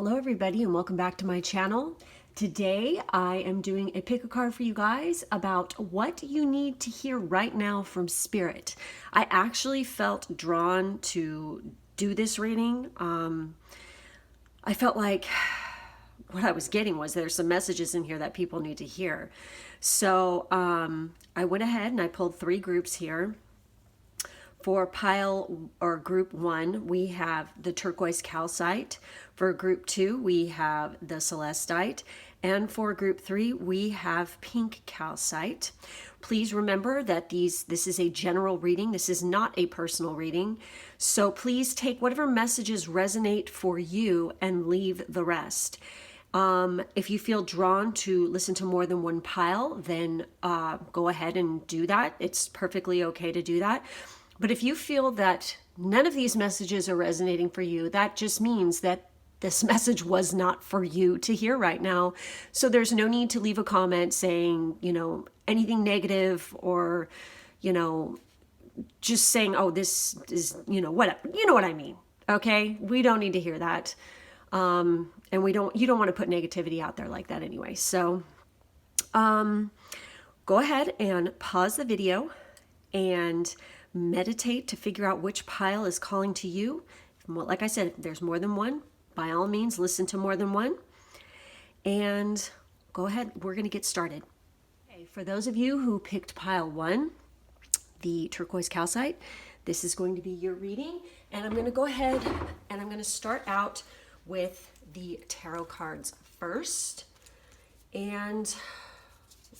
Hello everybody and welcome back to my channel. Today I am doing a pick a card for you guys about what you need to hear right now from Spirit. I actually felt drawn to do this reading. I felt like what I was getting was there's some messages in here that people need to hear. So I went ahead and I pulled 3 groups here. For pile or group 1, we have the turquoise calcite. For group 2, we have the celestite. And for group 3, we have pink calcite. Please remember that this is a general reading. This is not a personal reading. So please take whatever messages resonate for you and leave the rest. If you feel drawn to listen to more than one pile, then go ahead and do that. It's perfectly okay to do that. But if you feel that none of these messages are resonating for you, that just means that this message was not for you to hear right now. So there's no need to leave a comment saying, anything negative or, just saying, oh, this is, what, you know what I mean. Okay. We don't need to hear that. And you don't want to put negativity out there like that anyway. So, go ahead and pause the video and meditate to figure out which pile is calling to you. Like I said, if there's more than one, by all means, listen to more than one. And go ahead, we're going to get started. Okay, for those of you who picked pile 1, the turquoise calcite, this is going to be your reading. And I'm going to go ahead and I'm going to start out with the tarot cards first. And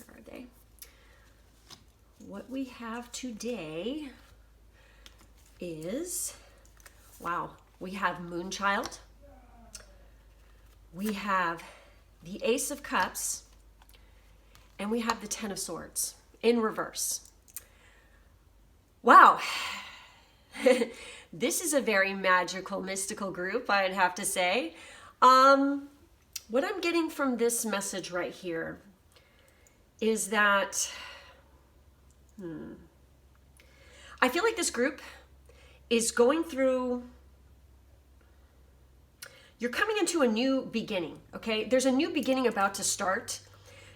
where are they? What we have today is, wow, we have Moonchild. We have the Ace of Cups. And we have the Ten of Swords in reverse. Wow. This is a very magical, mystical group, I'd have to say. What I'm getting from this message right here is that I feel like this group is going through, you're coming into a new beginning, okay? There's a new beginning about to start.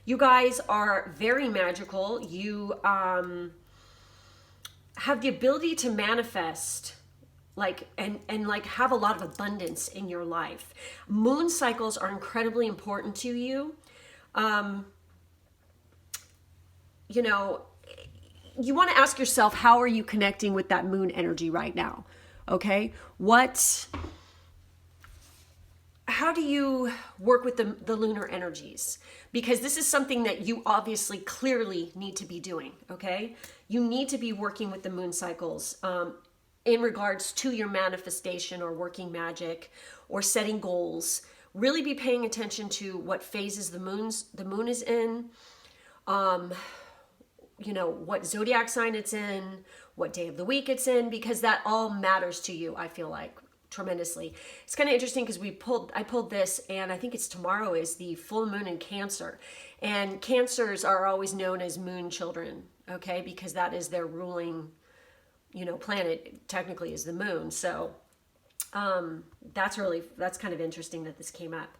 You guys are very magical. You have the ability to manifest and have a lot of abundance in your life. Moon cycles are incredibly important to you. You want to ask yourself, how are you connecting with that moon energy right now? Okay. How do you work with the lunar energies? Because this is something that you obviously clearly need to be doing. Okay. You need to be working with the moon cycles, in regards to your manifestation or working magic or setting goals. Really be paying attention to what phases the moon is in. What zodiac sign it's in, what day of the week it's in, because that all matters to you, I feel like, tremendously. It's kind of interesting because I pulled this, and I think it's tomorrow is the full moon in Cancer. And Cancers are always known as moon children, okay? Because that is their ruling, planet, technically, is the moon. So that's kind of interesting that this came up.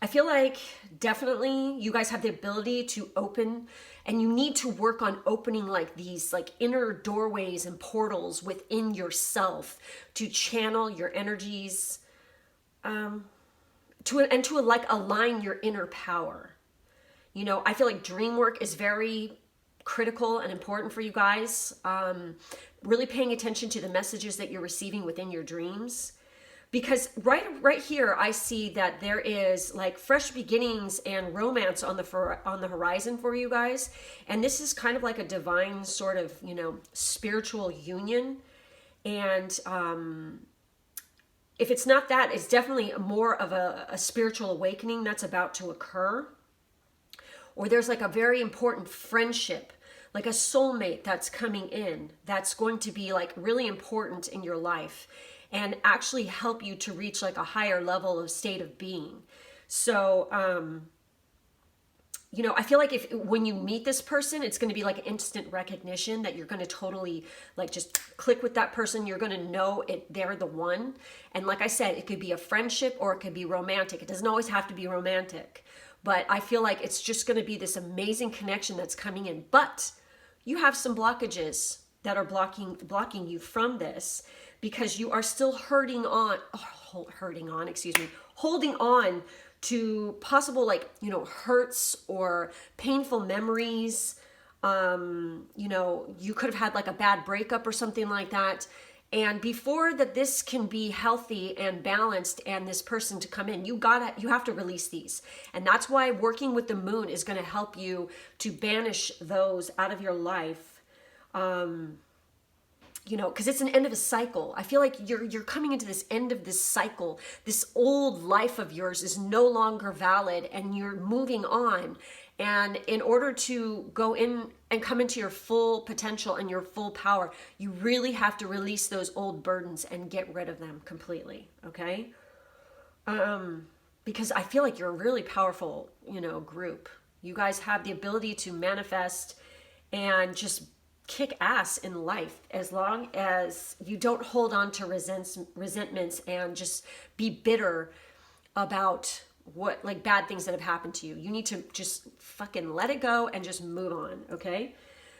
I feel like definitely you guys have the ability to open, and you need to work on opening these inner doorways and portals within yourself to channel your energies, to align your inner power. I feel like dream work is very critical and important for you guys. Really paying attention to the messages that you're receiving within your dreams. Because right here, I see that there is fresh beginnings and romance on the horizon for you guys. And this is kind of like a divine sort of, spiritual union. And if it's not that, it's definitely more of a spiritual awakening that's about to occur. Or there's a very important friendship, like a soulmate that's coming in, that's going to be really important in your life and actually help you to reach a higher level of state of being. So I feel like when you meet this person, it's going to be like instant recognition that you're going to totally like just click with that person. You're going to know they're the one. And like I said, it could be a friendship or it could be romantic. It doesn't always have to be romantic, but I feel like it's just going to be this amazing connection that's coming in. But you have some blockages that are blocking you from this because you are still holding on, to possible hurts or painful memories. You could have had like a bad breakup or something like that. And before this can be healthy and balanced and this person to come in, you have to release these. And that's why working with the moon is going to help you to banish those out of your life. Because it's an end of a cycle. I feel like you're coming into this end of this cycle. This old life of yours is no longer valid and you're moving on. And in order to go in and come into your full potential and your full power, you really have to release those old burdens and get rid of them completely, okay? Because I feel like you're a really powerful, group. You guys have the ability to manifest and just kick ass in life as long as you don't hold on to resentments and just be bitter about bad things that have happened to you. You need to just fucking let it go and just move on, okay?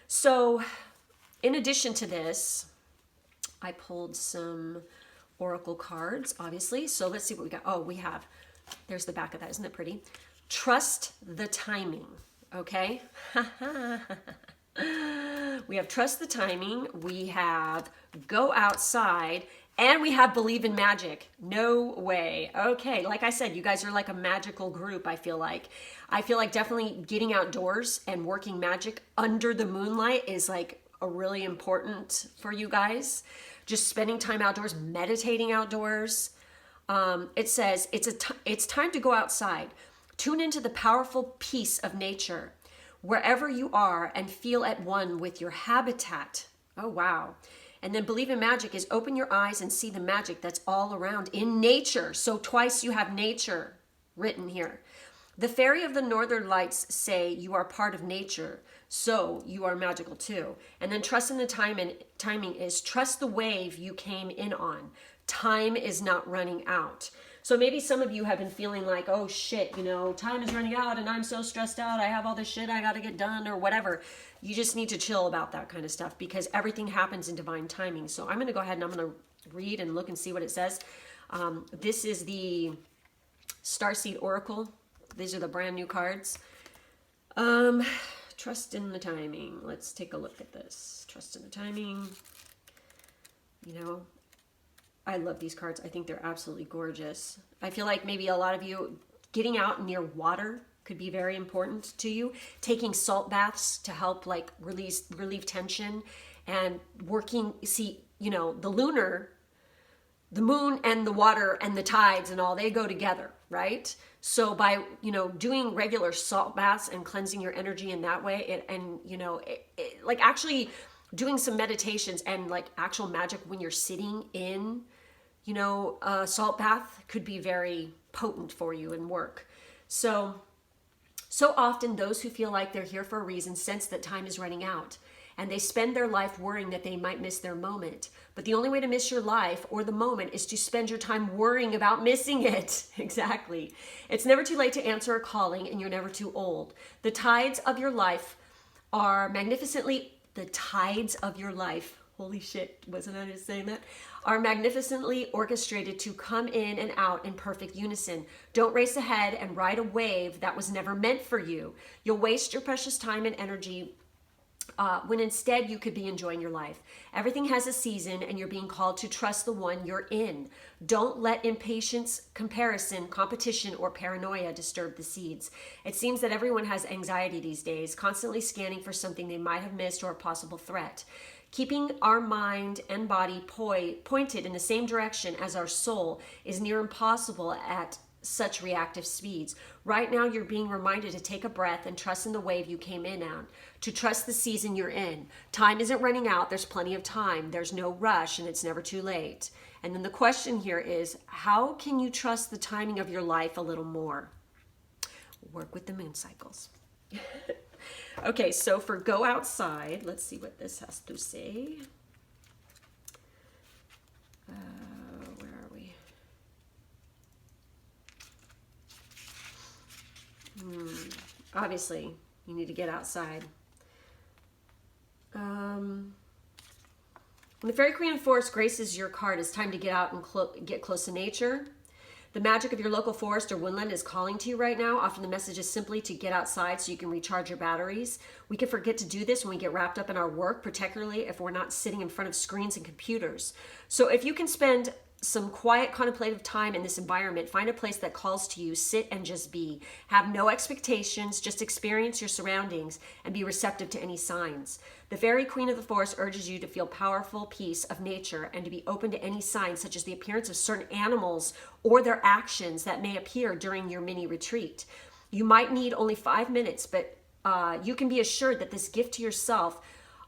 So in addition to this, I pulled some oracle cards, obviously. So let's see what we got. Oh, there's the back of that. Isn't that pretty? Trust the timing, okay? We have trust the timing, we have go outside, and we have believe in magic. No way. Okay, like I said, you guys are like a magical group, I feel like. I feel like definitely getting outdoors and working magic under the moonlight is like a really important for you guys. Just spending time outdoors, meditating outdoors. It says it's time to go outside. Tune into the powerful peace of nature wherever you are and feel at one with your habitat. Oh, wow. And then believe in magic is open your eyes and see the magic that's all around in nature. So twice you have nature written here. The fairy of the northern lights say you are part of nature, so you are magical too. And then trust in the timing is trust the wave you came in on. Time is not running out. So maybe some of you have been feeling like, oh shit, time is running out and I'm so stressed out. I have all this shit I got to get done or whatever. You just need to chill about that kind of stuff because everything happens in divine timing. So I'm going to go ahead and I'm going to read and look and see what it says. This is the Starseed Oracle. These are the brand new cards. Trust in the timing. Let's take a look at this. Trust in the timing. I love these cards. I think they're absolutely gorgeous. I feel like maybe a lot of you getting out near water could be very important to you. Taking salt baths to help relieve tension and working, the moon and the water and the tides and all, they go together, right? So by, doing regular salt baths and cleansing your energy in that way actually doing some meditations and actual magic when you're sitting in a salt bath could be very potent for you and work. So often those who feel like they're here for a reason sense that time is running out and they spend their life worrying that they might miss their moment. But the only way to miss your life or the moment is to spend your time worrying about missing it. Exactly. It's never too late to answer a calling and you're never too old. The tides of your life, holy shit, wasn't I just saying that? Are magnificently orchestrated to come in and out in perfect unison. Don't race ahead and ride a wave that was never meant for you. You'll waste your precious time and energy when instead you could be enjoying your life. Everything has a season and you're being called to trust the one you're in. Don't let impatience, comparison, competition, or paranoia disturb the seeds. It seems that everyone has anxiety these days, constantly scanning for something they might have missed or a possible threat. Keeping our mind and body pointed in the same direction as our soul is near impossible at such reactive speeds. Right now, you're being reminded to take a breath and trust in the wave you came in on, to trust the season you're in. Time isn't running out. There's plenty of time. There's no rush, and it's never too late. And then the question here is, how can you trust the timing of your life a little more? Work with the moon cycles. Okay, so for go outside, let's see what this has to say. Where are we? Obviously, you need to get outside. When the Fairy Queen of Forest graces your card, it's time to get out and get close to nature. The magic of your local forest or woodland is calling to you right now. Often the message is simply to get outside so you can recharge your batteries. We can forget to do this when we get wrapped up in our work, particularly if we're not sitting in front of screens and computers. So if you can spend some quiet contemplative time in this environment, find a place that calls to you, sit and just be. Have no expectations, just experience your surroundings and be receptive to any signs. The Fairy Queen of the Forest urges you to feel powerful peace of nature and to be open to any signs, such as the appearance of certain animals or their actions that may appear during your mini retreat. You might need only 5 minutes, but you can be assured that this gift to yourself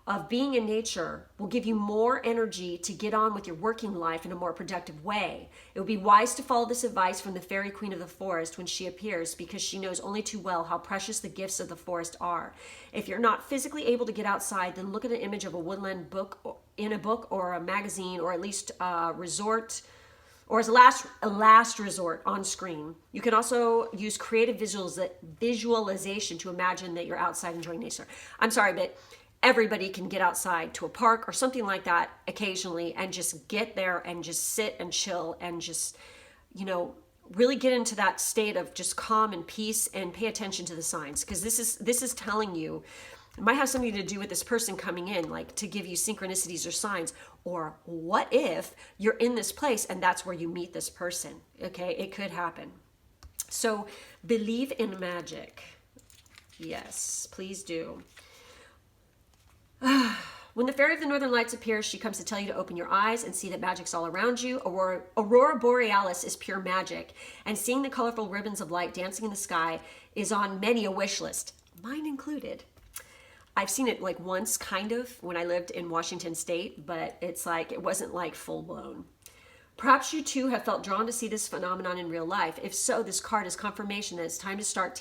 of being in nature will give you more energy to get on with your working life in a more productive way. It would be wise to follow this advice from the Fairy Queen of the Forest when she appears, because she knows only too well how precious the gifts of the forest are. If you're not physically able to get outside, then look at an image of a woodland book in a book or a magazine, or at least a resort, or as a last resort on screen. You can also use creative visualization to imagine that you're outside enjoying nature. I'm sorry, but everybody can get outside to a park or something like that occasionally and just get there and just sit and chill and just, really get into that state of just calm and peace and pay attention to the signs. Because this is telling you, it might have something to do with this person coming in, like to give you synchronicities or signs. Or what if you're in this place and that's where you meet this person? Okay, it could happen. So believe in magic. Yes, please do. When the Fairy of the Northern Lights appears, she comes to tell you to open your eyes and see that magic's all around you. Aurora Borealis is pure magic, and seeing the colorful ribbons of light dancing in the sky is on many a wish list, mine included. I've seen it like once, kind of, when I lived in Washington State, but it wasn't like full blown. Perhaps you too have felt drawn to see this phenomenon in real life. If so, this card is confirmation that it's time to start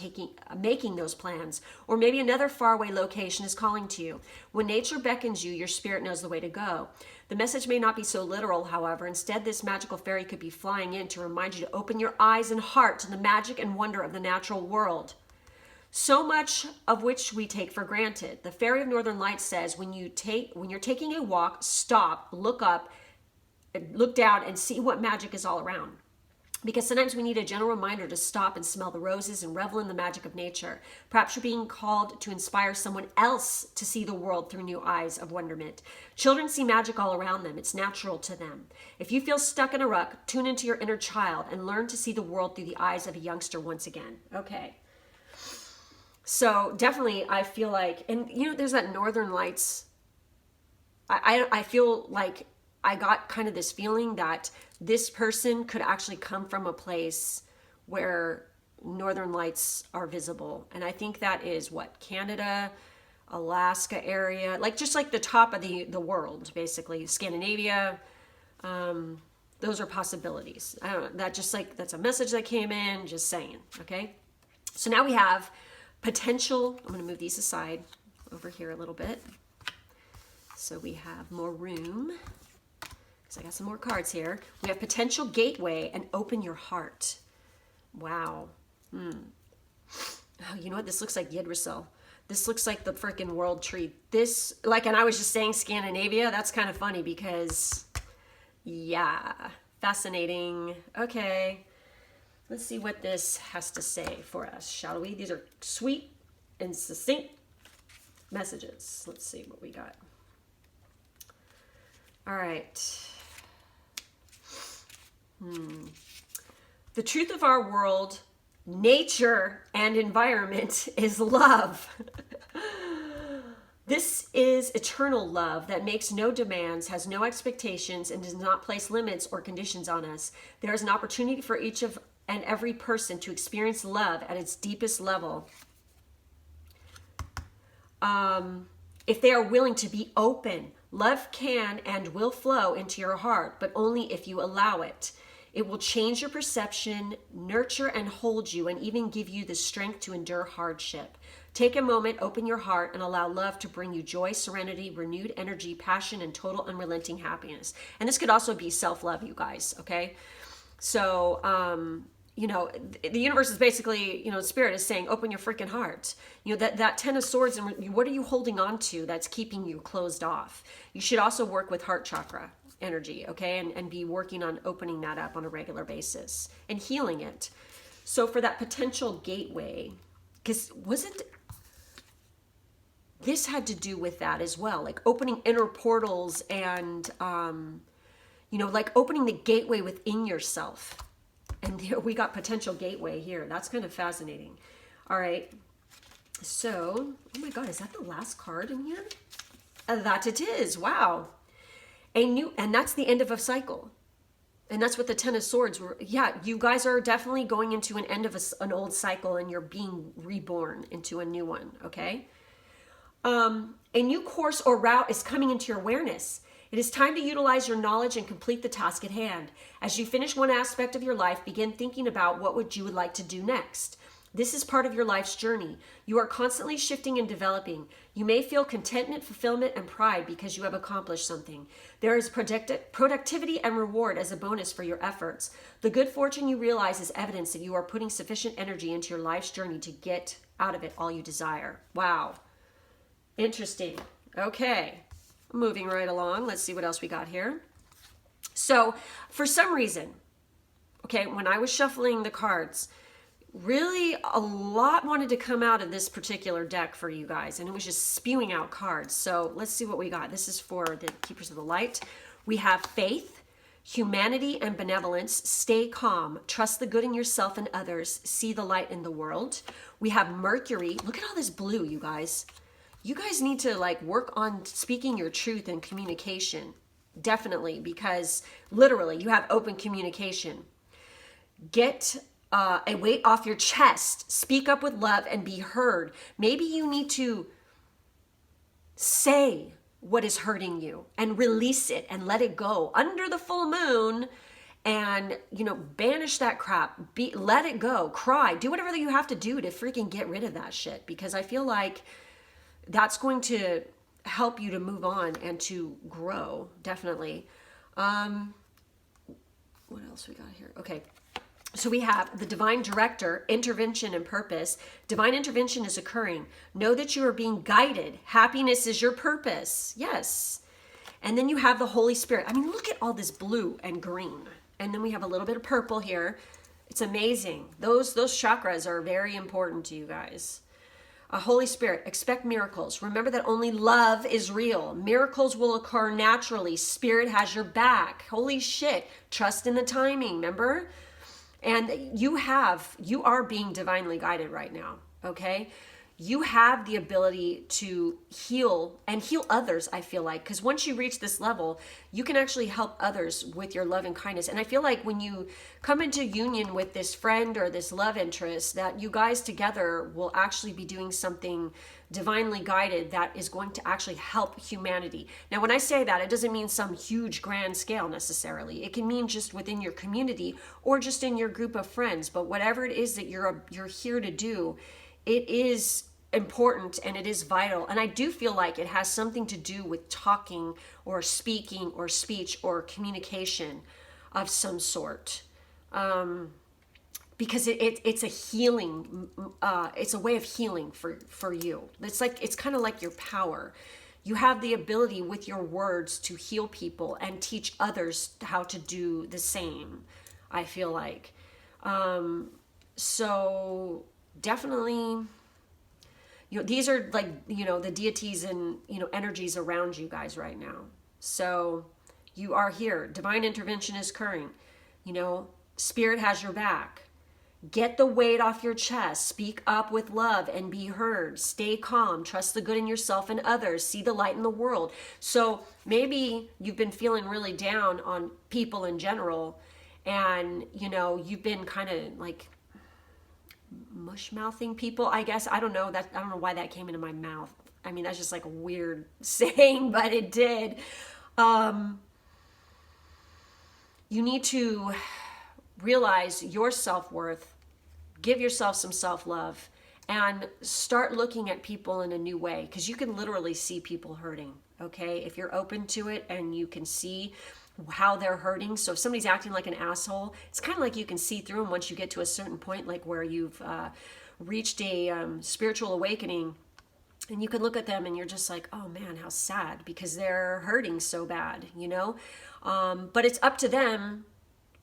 making those plans. Or maybe another faraway location is calling to you. When nature beckons you, your spirit knows the way to go. The message may not be so literal, however. Instead, this magical fairy could be flying in to remind you to open your eyes and heart to the magic and wonder of the natural world, so much of which we take for granted. The Fairy of Northern Lights says when you're taking a walk, stop, look up, look down and see what magic is all around. Because sometimes we need a gentle reminder to stop and smell the roses and revel in the magic of nature. Perhaps you're being called to inspire someone else to see the world through new eyes of wonderment. Children see magic all around them. It's natural to them. If you feel stuck in a rut, tune into your inner child and learn to see the world through the eyes of a youngster once again. Okay. So definitely I feel like, and there's that Northern Lights. I feel like I got kind of this feeling that this person could actually come from a place where Northern Lights are visible. And I think that is Canada, Alaska area, just like the top of the world, basically. Scandinavia. Those are possibilities. I don't know. That's a message that came in, just saying. Okay. So now we have potential. I'm going to move these aside over here a little bit, so we have more room. I got some more cards here. We have potential gateway and open your heart. Wow. Oh, you know what? This looks like Yggdrasil. This looks like the freaking world tree. And I was just saying Scandinavia. That's kind of funny because, yeah, fascinating. Okay. Let's see what this has to say for us, shall we? These are sweet and succinct messages. Let's see what we got. All right. The truth of our world, nature, and environment is love. This is eternal love that makes no demands, has no expectations, and does not place limits or conditions on us. There is an opportunity for each of and every person to experience love at its deepest level. If they are willing to be open, love can and will flow into your heart, but only if you allow it. It will change your perception, nurture and hold you, and even give you the strength to endure hardship. Take a moment, open your heart, and allow love to bring you joy, serenity, renewed energy, passion, and total unrelenting happiness. And this could also be self-love, you guys, okay? So, you know, the universe is basically, you know, spirit is saying, open your freaking heart. You know, that 10 of swords, and what are you holding on to that's keeping you closed off? You should also work with heart chakra energy, okay? And be working on opening that up on a regular basis and healing it. So for that potential gateway, because this had to do with that as well, like opening inner portals and, you know, like opening the gateway within yourself. And here we got potential gateway here. That's kind of fascinating. All right. So, oh my God, is that the last card in here? That it is. Wow. And that's the end of a cycle. And that's what the 10 of swords were. Yeah, you guys are definitely going into an end of an old cycle, and you're being reborn into a new one. Okay. A new course or route is coming into your awareness. It is time to utilize your knowledge and complete the task at hand. As you finish one aspect of your life, begin thinking about what you would like to do next. This is part of your life's journey. You are constantly shifting and developing. You may feel contentment, fulfillment, and pride because you have accomplished something. There is productivity and reward as a bonus for your efforts. The good fortune you realize is evidence that you are putting sufficient energy into your life's journey to get out of it all you desire. Wow. Interesting. Okay. Moving right along. Let's see what else we got here. So for some reason, okay, when I was shuffling the cards, really a lot wanted to come out of this particular deck for you guys, and it was just spewing out cards. So let's see what we got. This is for the Keepers of the Light. We have faith, humanity, and benevolence. Stay calm. Trust the good in yourself and others. See the light in the world. We have Mercury. Look at all this blue, you guys. You guys need to like work on speaking your truth and communication. Definitely, because literally you have open communication. Get a weight off your chest. Speak up with love and be heard. Maybe you need to say what is hurting you and release it and let it go under the full moon, and, you know, banish that crap. Let it go. Cry. Do whatever you have to do to freaking get rid of that shit, because I feel like that's going to help you to move on and to grow, definitely. What else we got here? Okay. So we have the divine director, intervention and purpose. Divine intervention is occurring. Know that you are being guided. Happiness is your purpose. Yes. And then you have the Holy Spirit. I mean, look at all this blue and green. And then we have a little bit of purple here. It's amazing. Those chakras are very important to you guys. Holy Spirit, expect miracles. Remember that only love is real. Miracles will occur naturally. Spirit has your back. Holy shit. Trust in the timing, remember? And you are being divinely guided right now, okay? You have the ability to heal and heal others, I feel like, because once you reach this level, you can actually help others with your love and kindness. And I feel like when you come into union with this friend or this love interest, that you guys together will actually be doing something divinely guided that is going to actually help humanity. Now, when I say that, it doesn't mean some huge grand scale necessarily. It can mean just within your community or just in your group of friends. But whatever it is that you're here to do, it is important and it is vital. And I do feel like it has something to do with talking or speaking or speech or communication of some sort. Because it's a healing, it's a way of healing for you. It's kind of like your power. You have the ability with your words to heal people and teach others how to do the same, I feel like. So definitely, these are like, the deities and, energies around you guys right now. So you are here. Divine intervention is occurring. Spirit has your back. Get the weight off your chest. Speak up with love and be heard. Stay calm. Trust the good in yourself and others. See the light in the world. So maybe you've been feeling really down on people in general, and, you've been kind of like mush-mouthing people, I guess. I don't know why that came into my mouth. I mean, that's just like a weird saying, but it did. You need to realize your self-worth, give yourself some self-love, and start looking at people in a new way, because you can literally see people hurting, okay? If you're open to it and you can see how they're hurting. So if somebody's acting like an asshole, it's kind of like you can see through them once you get to a certain point, like where you've reached a spiritual awakening, and you can look at them and you're just like, oh man, how sad, because they're hurting so bad, you know? But it's up to them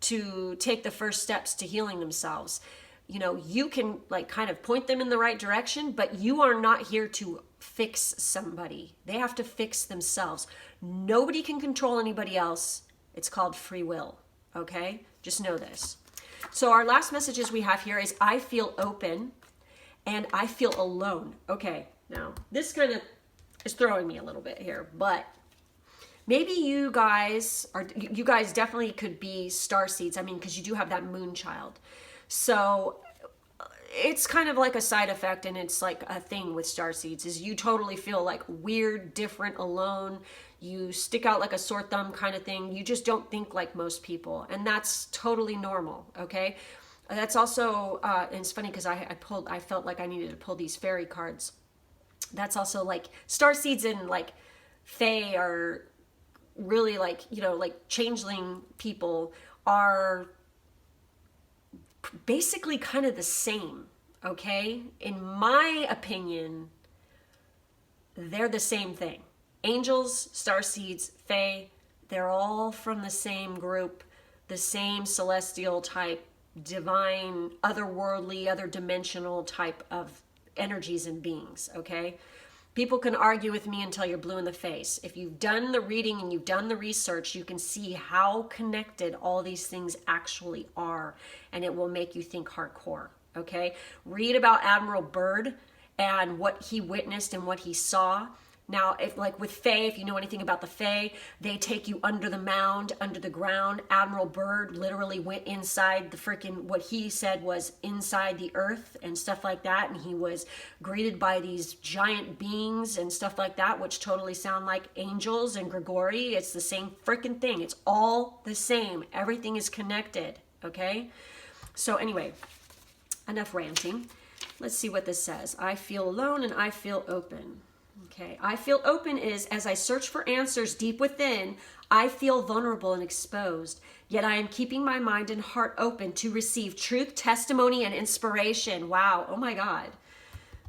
to take the first steps to healing themselves. You know, you can like kind of point them in the right direction, but you are not here to fix somebody. They have to fix themselves. Nobody can control anybody else. It's called free will, okay? Just know this. So our last messages we have here is I feel open and I feel alone. Okay, now this kind of is throwing me a little bit here, but maybe you guys definitely could be starseeds. I mean, because you do have that moon child. So it's kind of like a side effect, and it's like a thing with starseeds is you totally feel like weird, different, alone. You stick out like a sore thumb kind of thing. You just don't think like most people, and that's totally normal, okay? That's also, and it's funny because I felt like I needed to pull these fairy cards. That's also like starseeds and like fae are really like, you know, like changeling people are basically kind of the same, okay? In my opinion, they're the same thing. Angels, starseeds, fae, they're all from the same group, the same celestial type, divine, otherworldly, other dimensional type of energies and beings, okay? People can argue with me until you're blue in the face. If you've done the reading and you've done the research, you can see how connected all these things actually are, and it will make you think hardcore, okay? Read about Admiral Byrd and what he witnessed and what he saw. Now, if like with Fae, if you know anything about the Fae, they take you under the mound, under the ground. Admiral Byrd literally went inside the freaking, what he said was inside the earth and stuff like that. And he was greeted by these giant beings and stuff like that, which totally sound like angels and Grigori. It's the same freaking thing. It's all the same. Everything is connected, okay? So anyway, enough ranting. Let's see what this says. I feel alone and I feel open. Okay, I feel open is as I search for answers deep within, I feel vulnerable and exposed, yet I am keeping my mind and heart open to receive truth, testimony, and inspiration. Wow, oh my God.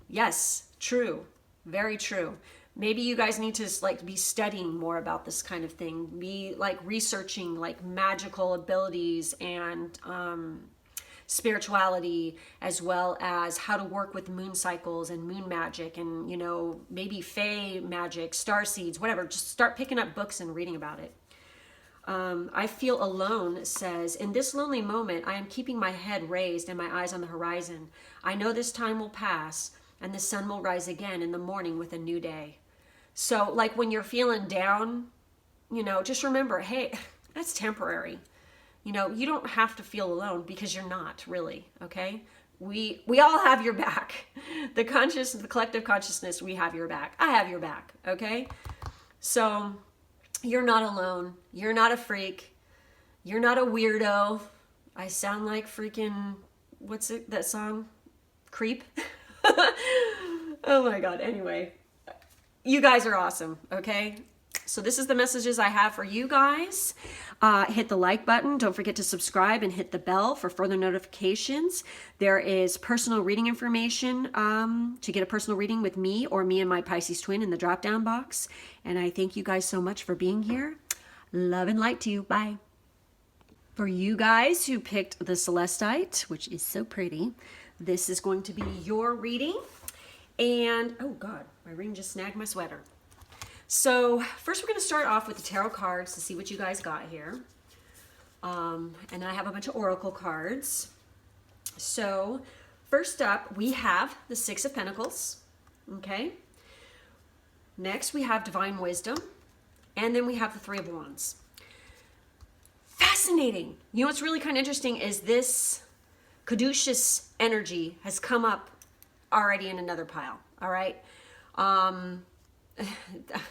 Yes, true, very true. Maybe you guys need to like be studying more about this kind of thing, be like researching like magical abilities and spirituality, as well as how to work with moon cycles and moon magic and, you know, maybe fae magic, star seeds, whatever. Just start picking up books and reading about it. I feel alone says, in this lonely moment, I am keeping my head raised and my eyes on the horizon. I know this time will pass and the sun will rise again in the morning with a new day. So like when you're feeling down, you know, just remember, hey, that's temporary. You know, you don't have to feel alone because you're not really, okay? We all have your back. The collective consciousness, we have your back. I have your back, okay? So you're not alone. You're not a freak. You're not a weirdo. I sound like freaking, what's it, that song? Creep? Oh my God, anyway. You guys are awesome, okay? So this is the messages I have for you guys. Hit the like button. Don't forget to subscribe and hit the bell for further notifications. There is personal reading information to get a personal reading with me or me and my Pisces twin in the drop-down box. And I thank you guys so much for being here. Love and light to you. Bye. For you guys who picked the Celestite, which is so pretty, this is going to be your reading. And, oh God, my ring just snagged my sweater. So first we're going to start off with the tarot cards to see what you guys got here. And I have a bunch of oracle cards. So first up, we have the Six of Pentacles. Okay. Next, we have Divine Wisdom. And then we have the Three of Wands. Fascinating. You know what's really kind of interesting is this caduceus energy has come up already in another pile. All right.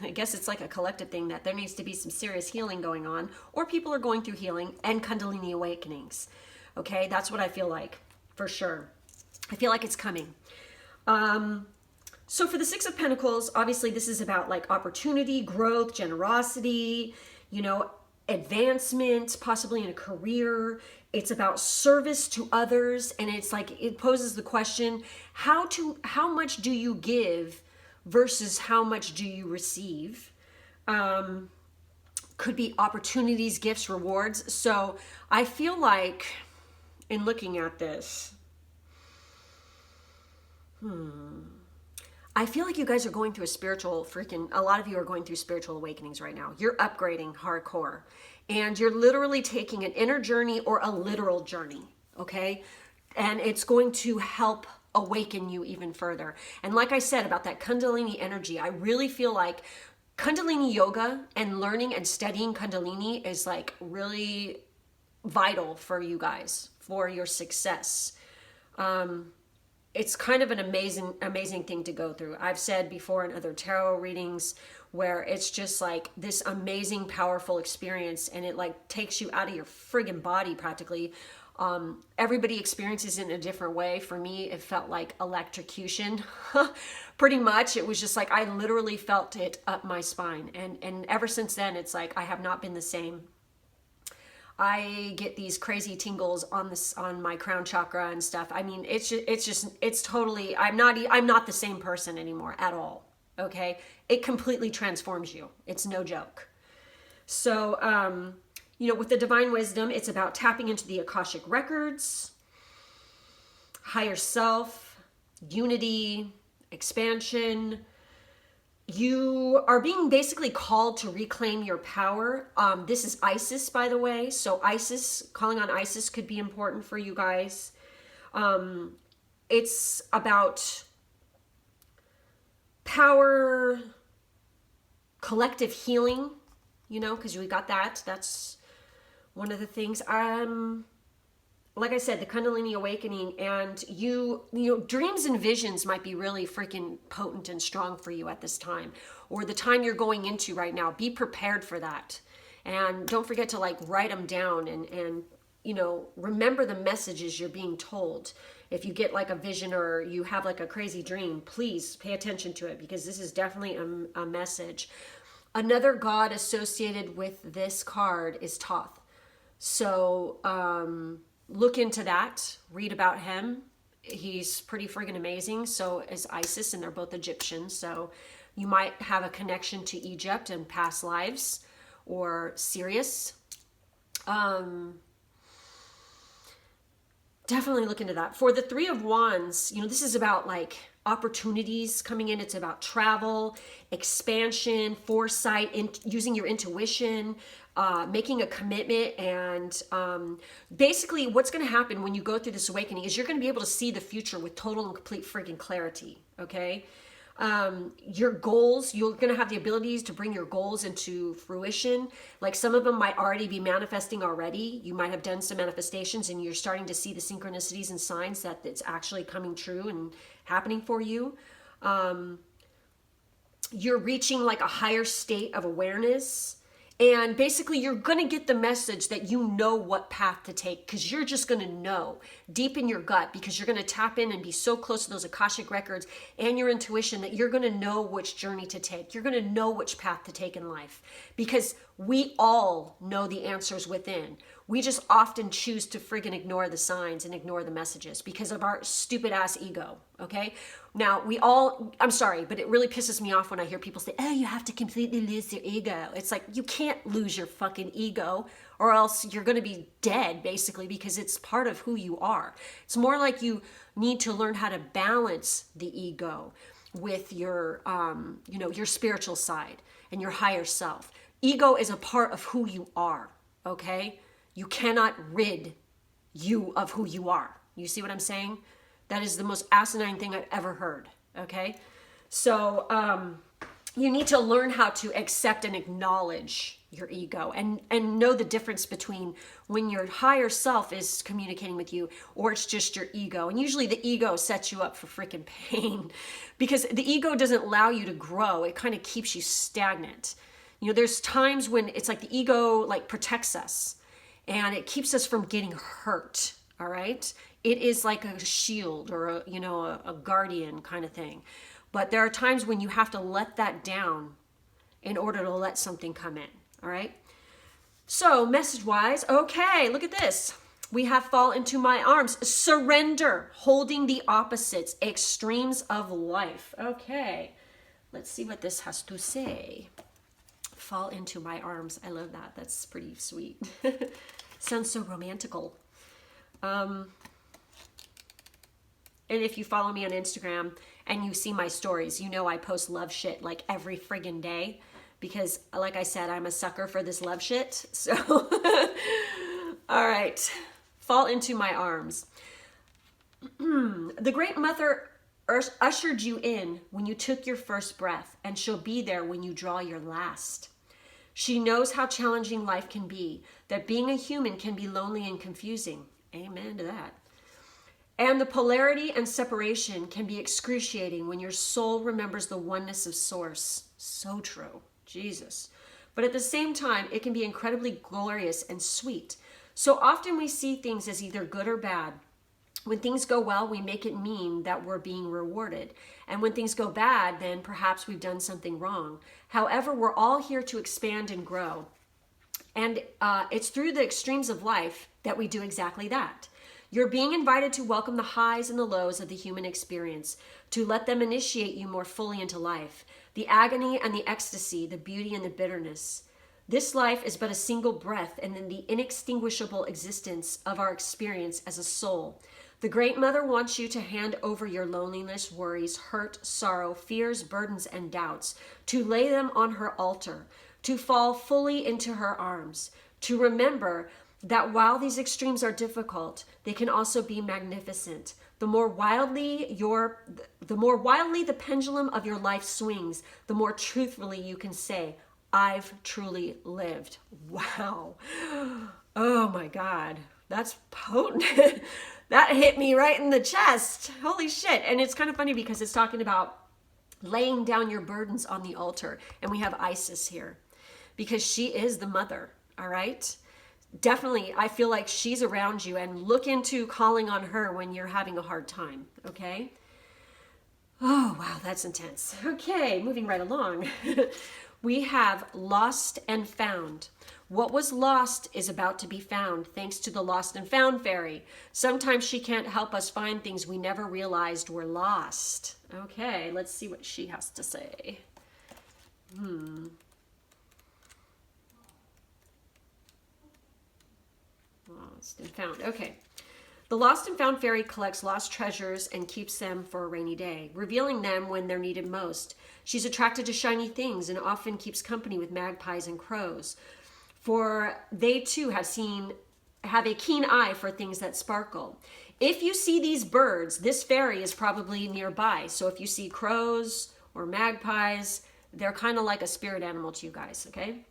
I guess it's like a collective thing that there needs to be some serious healing going on, or people are going through healing and Kundalini awakenings. Okay, that's what I feel like, for sure. I feel like it's coming. So for the Six of Pentacles, obviously this is about like opportunity, growth, generosity, you know, advancement, possibly in a career. It's about service to others. And it's like, it poses the question, how much do you give versus how much do you receive? Could be opportunities, gifts, rewards. So I feel like in looking at this, I feel like you guys are going through a lot of you are going through spiritual awakenings right now. You're upgrading hardcore. And you're literally taking an inner journey or a literal journey, okay? And it's going to help awaken you even further. And like I said about that Kundalini energy, I really feel like Kundalini yoga and learning and studying Kundalini is like really vital for you guys, for your success. It's kind of an amazing thing to go through. I've said before in other tarot readings where it's just like this amazing, powerful experience, and it like takes you out of your friggin' body practically. Everybody experiences it in a different way. For me, it felt like electrocution. Pretty much. It was just like I literally felt it up my spine. And ever since then, it's like I have not been the same. I get these crazy tingles on my crown chakra and stuff. I mean, it's totally, I'm not the same person anymore at all. Okay. It completely transforms you. It's no joke. So, you know, with the divine wisdom, it's about tapping into the Akashic records, higher self, unity, expansion. You are being basically called to reclaim your power. This is Isis, by the way. So calling on Isis could be important for you guys. It's about power, collective healing, you know, because we got that. That's one of the things. Like I said, the Kundalini awakening, and you know, dreams and visions might be really freaking potent and strong for you at this time, or the time you're going into right now. Be prepared for that. And don't forget to like write them down and you know, remember the messages you're being told. If you get like a vision or you have like a crazy dream, please pay attention to it, because this is definitely a message. Another god associated with this card is Thoth. So, look into that, read about him. He's pretty friggin' amazing. So is Isis, and they're both Egyptian. So you might have a connection to Egypt and past lives, or Sirius. Definitely look into that. For the Three of Wands, you know, this is about like opportunities coming in. It's about travel, expansion, foresight, using your intuition, making a commitment. And basically what's going to happen when you go through this awakening is you're going to be able to see the future with total and complete freaking clarity. Okay. Your goals, you're going to have the abilities to bring your goals into fruition. Like some of them might already be manifesting already. You might have done some manifestations and you're starting to see the synchronicities and signs that it's actually coming true and happening for you. You're reaching like a higher state of awareness. And basically you're going to get the message that you know what path to take, because you're just going to know deep in your gut, because you're going to tap in and be so close to those Akashic records and your intuition that you're going to know which journey to take. You're going to know which path to take in life, because we all know the answers within. We just often choose to friggin' ignore the signs and ignore the messages because of our stupid ass ego. Okay. Now I'm sorry, but it really pisses me off when I hear people say, oh, you have to completely lose your ego. It's like, you can't lose your fucking ego, or else you're going to be dead basically, because it's part of who you are. It's more like you need to learn how to balance the ego with your, you know, your spiritual side and your higher self. Ego is a part of who you are. Okay. You cannot rid you of who you are. You see what I'm saying? That is the most asinine thing I've ever heard. Okay. So, you need to learn how to accept and acknowledge your ego and know the difference between when your higher self is communicating with you or it's just your ego. And usually the ego sets you up for freaking pain, because the ego doesn't allow you to grow. It kind of keeps you stagnant. You know, there's times when it's like the ego like protects us and it keeps us from getting hurt. all right? It is like a shield or a guardian kind of thing. But there are times when you have to let that down in order to let something come in, all right? So message-wise, okay, look at this. We have fall into my arms, surrender, holding the opposites, extremes of life. Okay, let's see what this has to say. Fall into my arms. I love that. That's pretty sweet. Sounds so romantical. And if you follow me on Instagram and you see my stories, you know I post love shit like every friggin' day because, like I said, I'm a sucker for this love shit. So, all right. Fall into my arms. The Great Mother ushered you in when you took your first breath, and she'll be there when you draw your last. She knows how challenging life can be, that being a human can be lonely and confusing. Amen to that. And the polarity and separation can be excruciating when your soul remembers the oneness of Source. So true. Jesus. But at the same time, it can be incredibly glorious and sweet. So often we see things as either good or bad. When things go well, we make it mean that we're being rewarded. And when things go bad, then perhaps we've done something wrong. However, we're all here to expand and grow. And it's through the extremes of life that we do exactly that. You're being invited to welcome the highs and the lows of the human experience, to let them initiate you more fully into life, the agony and the ecstasy, the beauty and the bitterness. This life is but a single breath and in the inextinguishable existence of our experience as a soul. The Great Mother wants you to hand over your loneliness, worries, hurt, sorrow, fears, burdens, and doubts, to lay them on her altar, to fall fully into her arms, to remember that while these extremes are difficult, they can also be magnificent. The more wildly the pendulum of your life swings, the more truthfully you can say, I've truly lived. Wow. Oh my God. That's potent. That hit me right in the chest. Holy shit. And it's kind of funny because it's talking about laying down your burdens on the altar. And we have Isis here because she is the mother. All right. Definitely, I feel like she's around you, and look into calling on her when you're having a hard time. Okay. Oh, wow. That's intense. Okay. Moving right along. We have lost and found. What was lost is about to be found thanks to the lost and found fairy. Sometimes she can't help us find things we never realized were lost. Okay, let's see what she has to say. Lost and found. Okay. The lost and found fairy collects lost treasures and keeps them for a rainy day, revealing them when they're needed most. She's attracted to shiny things and often keeps company with magpies and crows, for they too have a keen eye for things that sparkle. If you see these birds, this fairy is probably nearby. So if you see crows or magpies, they're kind of like a spirit animal to you guys, okay?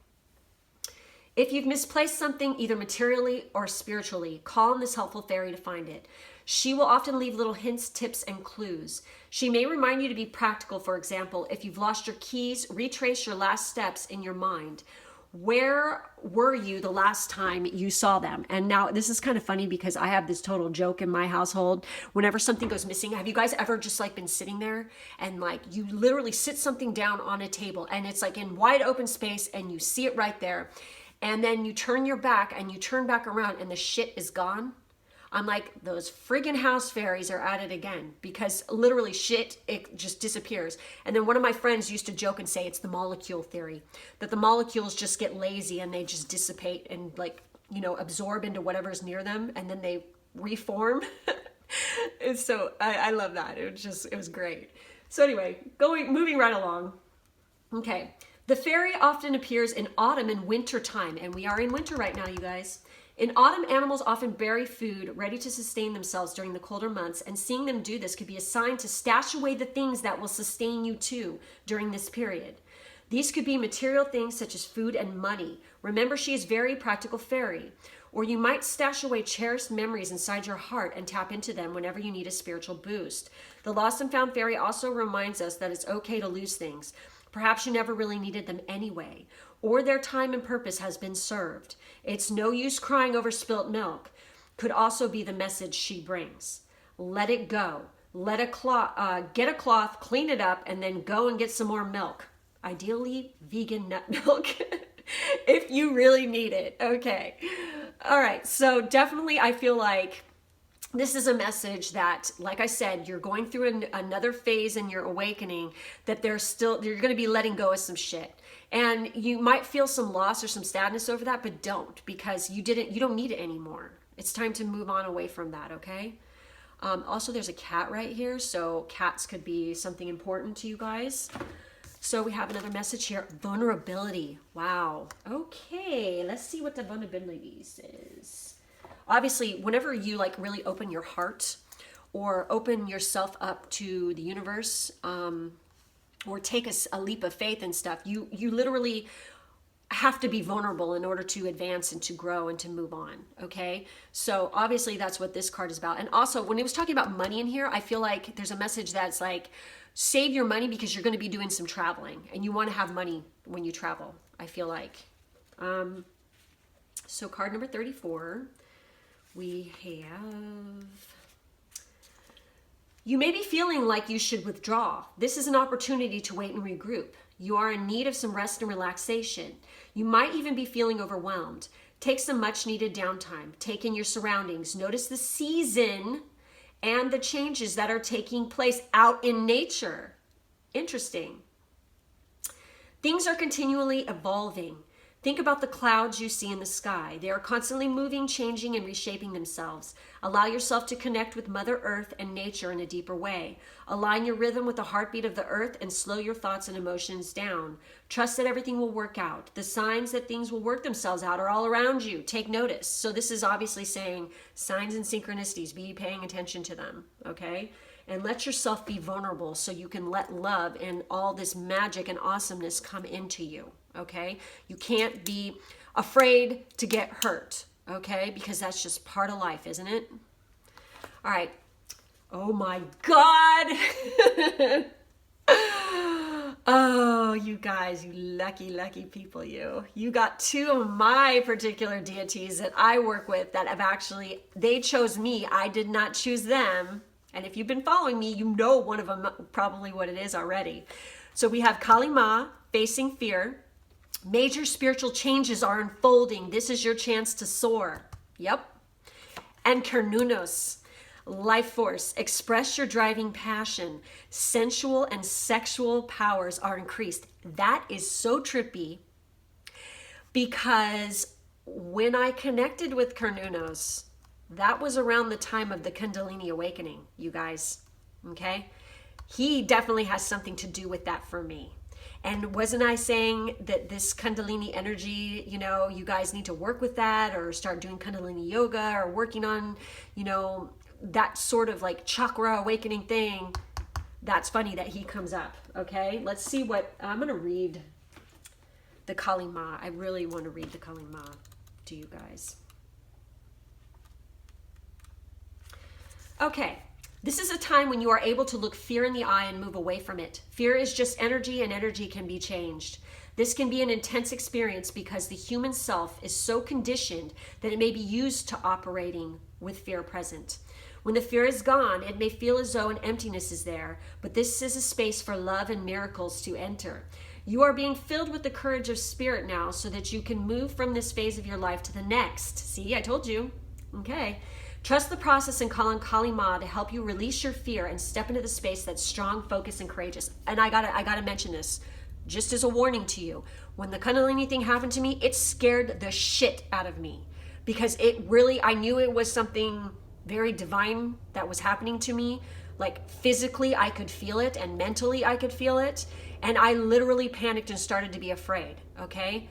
If you've misplaced something, either materially or spiritually, call on this helpful fairy to find it. She will often leave little hints, tips, and clues. She may remind you to be practical. For example, if you've lost your keys, retrace your last steps in your mind. Where were you the last time you saw them? And now this is kind of funny because I have this total joke in my household. Whenever something goes missing, have you guys ever just like been sitting there and like you literally sit something down on a table and it's like in wide open space and you see it right there. And then you turn your back and you turn back around and the shit is gone? I'm like, those friggin' house fairies are at it again, because literally shit, it just disappears. And then one of my friends used to joke and say it's the molecule theory, that the molecules just get lazy and they just dissipate and like, you know, absorb into whatever's near them and then they reform. And so I love that. It was great. So anyway, moving right along. Okay. The fairy often appears in autumn and winter time, and we are in winter right now, you guys. In autumn, animals often bury food ready to sustain themselves during the colder months, and seeing them do this could be a sign to stash away the things that will sustain you too during this period. These could be material things such as food and money. Remember, she is very practical fairy. Or you might stash away cherished memories inside your heart and tap into them whenever you need a spiritual boost. The lost and found fairy also reminds us that it's okay to lose things. Perhaps you never really needed them anyway, or their time and purpose has been served. It's no use crying over spilt milk. could also be the message she brings. Let it go. Let a cloth, get a cloth, clean it up, and then go and get some more milk. Ideally, vegan nut milk, if you really need it. Okay. All right. So definitely, I feel like this is a message that, like I said, you're going through another phase in your awakening, that you're going to be letting go of some shit. And you might feel some loss or some sadness over that, but don't, because you don't need it anymore. It's time to move on away from that, okay? Also, there's a cat right here, so cats could be something important to you guys. So we have another message here, vulnerability. Wow. Okay, let's see what the vulnerability says. Obviously, whenever you like really open your heart or open yourself up to the universe, or take a leap of faith and stuff, you literally have to be vulnerable in order to advance and to grow and to move on, okay? So obviously that's what this card is about. And also, when it was talking about money in here, I feel like there's a message that's like, save your money because you're going to be doing some traveling and you want to have money when you travel, I feel like. So card number 34, we have... You may be feeling like you should withdraw. This is an opportunity to wait and regroup. You are in need of some rest and relaxation. You might even be feeling overwhelmed. Take some much needed downtime. Take in your surroundings. Notice the season and the changes that are taking place out in nature. Interesting. Things are continually evolving. Think about the clouds you see in the sky. They are constantly moving, changing, and reshaping themselves. Allow yourself to connect with Mother Earth and nature in a deeper way. Align your rhythm with the heartbeat of the earth and slow your thoughts and emotions down. Trust that everything will work out. The signs that things will work themselves out are all around you. Take notice. So this is obviously saying signs and synchronicities. Be paying attention to them, okay? And let yourself be vulnerable so you can let love and all this magic and awesomeness come into you. Okay, you can't be afraid to get hurt, okay, because that's just part of life, isn't it? All right. Oh my God. Oh, you guys, you lucky people, you got two of my particular deities that I work with that have actually, they chose me. I did not choose them. And if you've been following me, you know one of them probably what it is already. So we have Kali Ma, facing fear. Major spiritual changes are unfolding. This is your chance to soar. Yep. And Cernunnos, life force. Express your driving passion. Sensual and sexual powers are increased. That is so trippy, because when I connected with Cernunnos, that was around the time of the Kundalini awakening, you guys. Okay? He definitely has something to do with that for me. And wasn't I saying that this Kundalini energy, you know, you guys need to work with that or start doing Kundalini yoga or working on, you know, that sort of like chakra awakening thing? That's funny that he comes up. Okay, let's see what, I'm going to read the Kali Ma. I really want to read the Kali Ma to you guys. Okay. This is a time when you are able to look fear in the eye and move away from it. Fear is just energy, and energy can be changed. This can be an intense experience because the human self is so conditioned that it may be used to operating with fear present. When the fear is gone, it may feel as though an emptiness is there, but this is a space for love and miracles to enter. You are being filled with the courage of spirit now so that you can move from this phase of your life to the next. See, I told you. Okay. Trust the process and call on Kali Ma to help you release your fear and step into the space that's strong, focused, and courageous. And I gotta mention this, just as a warning to you. When the Kundalini thing happened to me, it scared the shit out of me, because it really, I knew it was something very divine that was happening to me. Like physically, I could feel it, and mentally, I could feel it. And I literally panicked and started to be afraid. Okay,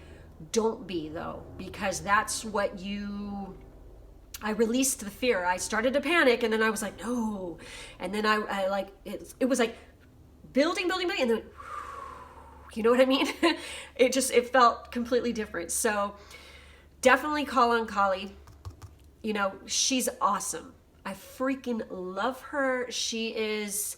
don't be though, because that's what I released the fear. I started to panic, and then I was like, no. And then I like, it was like building, and then, you know what I mean? It felt completely different. So definitely call on Kali. You know, she's awesome. I freaking love her. She is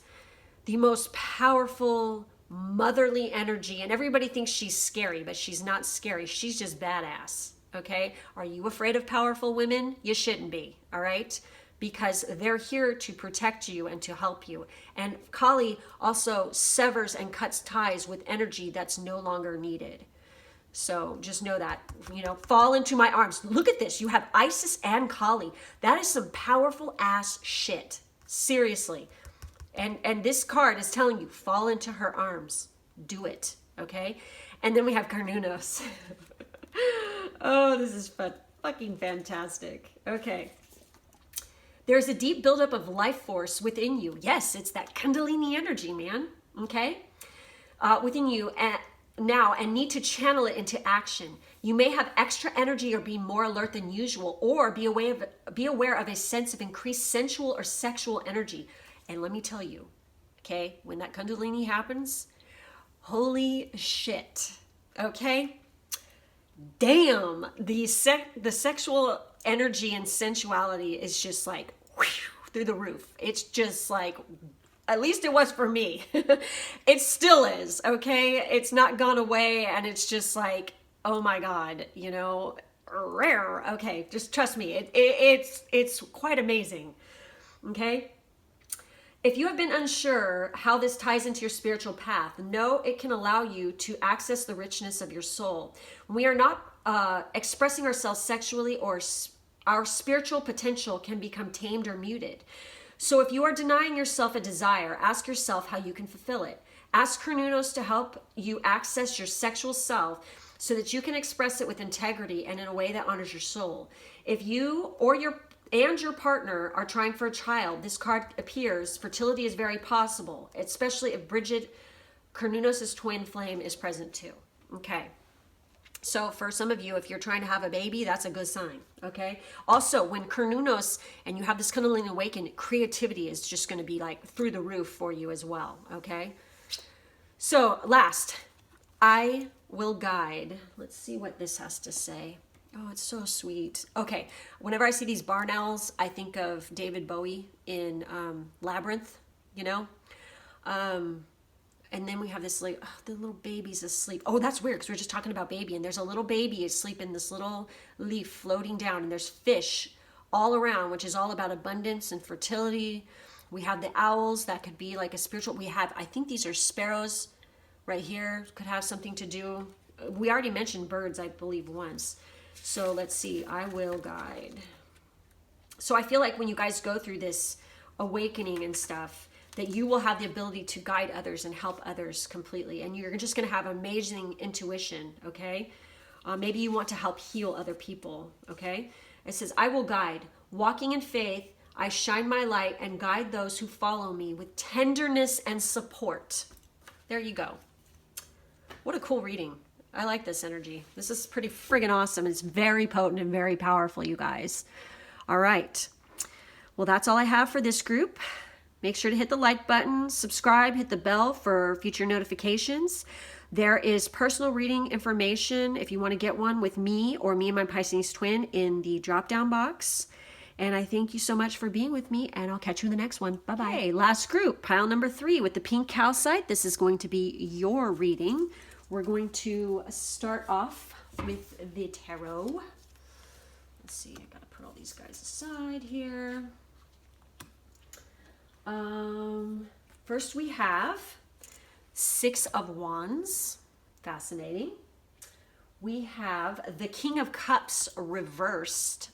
the most powerful, motherly energy, and everybody thinks she's scary, but she's not scary. She's just badass. okay? Are you afraid of powerful women? You shouldn't be, all right? Because they're here to protect you and to help you. And Kali also severs and cuts ties with energy that's no longer needed. So just know that, fall into my arms. Look at this. You have Isis and Kali. That is some powerful ass shit. Seriously. And this card is telling you, fall into her arms. Do it. Okay? And then we have Carnunos. Oh, this is fucking fantastic. Okay. There's a deep buildup of life force within you. Yes, it's that Kundalini energy, man. Okay? Within you now, and need to channel it into action. You may have extra energy or be more alert than usual, or be aware of a sense of increased sensual or sexual energy. And let me tell you, okay, when that Kundalini happens, holy shit, okay? Damn, the sexual energy and sensuality is just like whew, through the roof. It's just like, at least it was for me. It still is, okay? It's not gone away, and it's just like, oh my God, rare. Okay, just trust me. It's quite amazing, okay? If you have been unsure how this ties into your spiritual path, know it can allow you to access the richness of your soul. When we are not expressing ourselves sexually, or our spiritual potential can become tamed or muted. So if you are denying yourself a desire, ask yourself how you can fulfill it. Ask Carnunos to help you access your sexual self so that you can express it with integrity and in a way that honors your soul. If you or your partner are trying for a child, this card appears fertility is very possible, especially if Bridget, Carnunos' twin flame, is present too. Okay. So for some of you, if you're trying to have a baby, that's a good sign, okay? Also, when Carnunos and you have this Kundalini awaken, creativity is just going to be like through the roof for you as well, okay? So last, I will guide. Let's see what this has to say. Oh, it's so sweet. Okay, whenever I see these barn owls, I think of David Bowie in Labyrinth, and then we have this like, oh, the little baby's asleep. Oh, that's weird because we're just talking about baby. And there's a little baby asleep in this little leaf floating down. And there's fish all around, which is all about abundance and fertility. We have the owls that could be like a spiritual. We have, I think these are sparrows right here. Could have something to do. We already mentioned birds, I believe, once. So let's see. I will guide. So I feel like when you guys go through this awakening and stuff, that you will have the ability to guide others and help others completely. And you're just going to have amazing intuition, okay? Maybe you want to help heal other people, okay? It says, I will guide. Walking in faith, I shine my light and guide those who follow me with tenderness and support. There you go. What a cool reading. I like this energy. This is pretty friggin' awesome. It's very potent and very powerful, you guys. All right. Well, that's all I have for this group. Make sure to hit the like button, subscribe, hit the bell for future notifications. There is personal reading information if you want to get one with me or me and my Pisces twin in the drop-down box. And I thank you so much for being with me, and I'll catch you in the next one. Bye-bye. Okay, last group, pile number 3 with the pink calcite. This is going to be your reading. We're going to start off with the tarot. Let's see, I gotta put all these guys aside here. First we have 6 of Wands. Fascinating. We have the King of Cups reversed.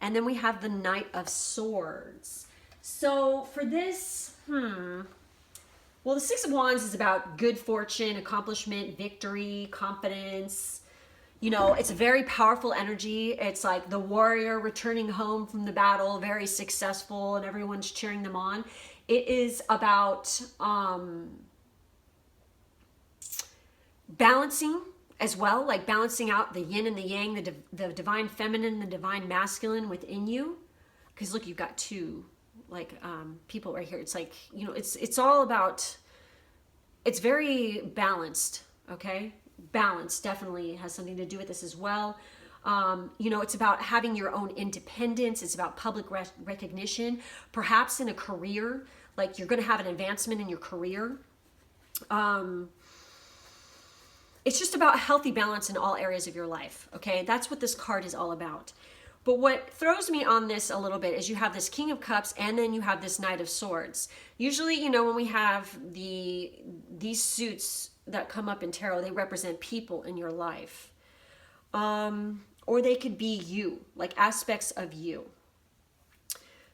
And then we have the Knight of Swords. So for this, well, the 6 of Wands is about good fortune, accomplishment, victory, confidence. It's a very powerful energy. It's like the warrior returning home from the battle, very successful, and everyone's cheering them on. It is about balancing as well, like balancing out the yin and the yang, the divine feminine, the divine masculine within you. Because look, you've got 2 like people right here. It's like, it's all about, it's very balanced, okay? Balance definitely has something to do with this as well. It's about having your own independence. It's about public recognition, perhaps in a career, like you're going to have an advancement in your career. it's just about healthy balance in all areas of your life, okay? That's what this card is all about. But what throws me on this a little bit is you have this King of Cups and then you have this Knight of Swords. Usually, you know, when we have these suits that come up in tarot, they represent people in your life. Or they could be you, like aspects of you.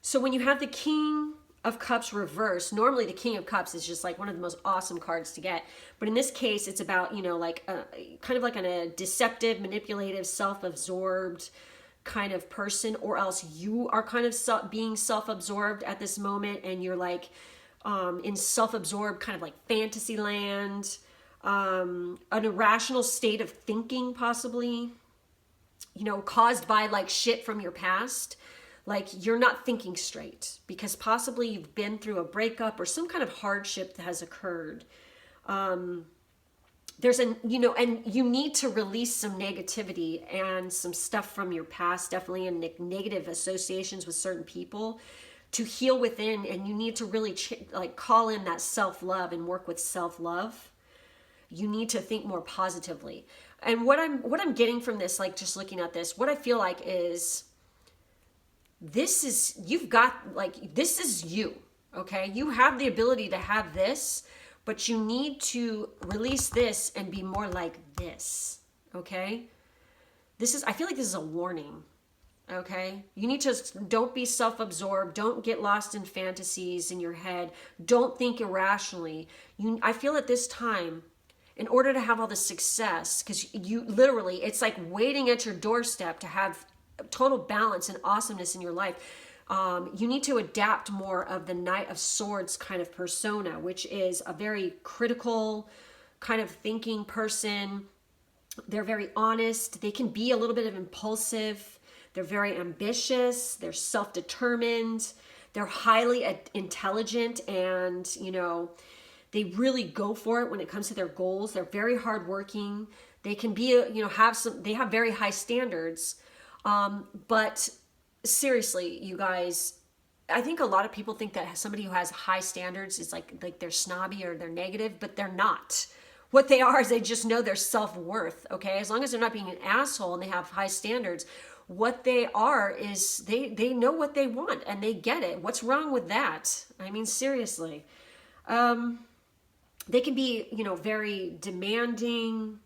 So when you have the King of Cups reversed, normally the King of Cups is just like one of the most awesome cards to get. But in this case, it's about, you know, like kind of like a deceptive, manipulative, self-absorbed kind of person, or else you are kind of being self-absorbed at this moment and you're like in self-absorbed kind of like fantasy land, an irrational state of thinking possibly, you know, caused by like shit from your past. Like you're not thinking straight because possibly you've been through a breakup or some kind of hardship that has occurred. There's you know, and you need to release some negativity and some stuff from your past, definitely, and negative associations with certain people to heal within. And you need to really like call in that self-love and work with self-love. You need to think more positively. And what I'm getting from this, like just looking at this, what I feel like is this is you, okay? You have the ability to have this, but you need to release this and be more like this, okay? I feel like this is a warning, okay? You need to, don't be self-absorbed. Don't get lost in fantasies in your head. Don't think irrationally. I feel at this time, in order to have all the success, because you literally, it's like waiting at your doorstep to have total balance and awesomeness in your life. You need to adapt more of the Knight of Swords kind of persona, which is a very critical kind of thinking person. They're very honest. They can be a little bit of impulsive. They're very ambitious. They're self-determined. They're highly intelligent, and, you know, they really go for it when it comes to their goals. They're very hardworking. They can be, you know, they have very high standards. But seriously, you guys, I think a lot of people think that somebody who has high standards is like they're snobby or they're negative, but they're not. What they are is they just know their self-worth, okay? As long as they're not being an asshole and they have high standards, what they are is they know what they want and they get it. What's wrong with that? I mean, seriously. They can be, you know, very demanding.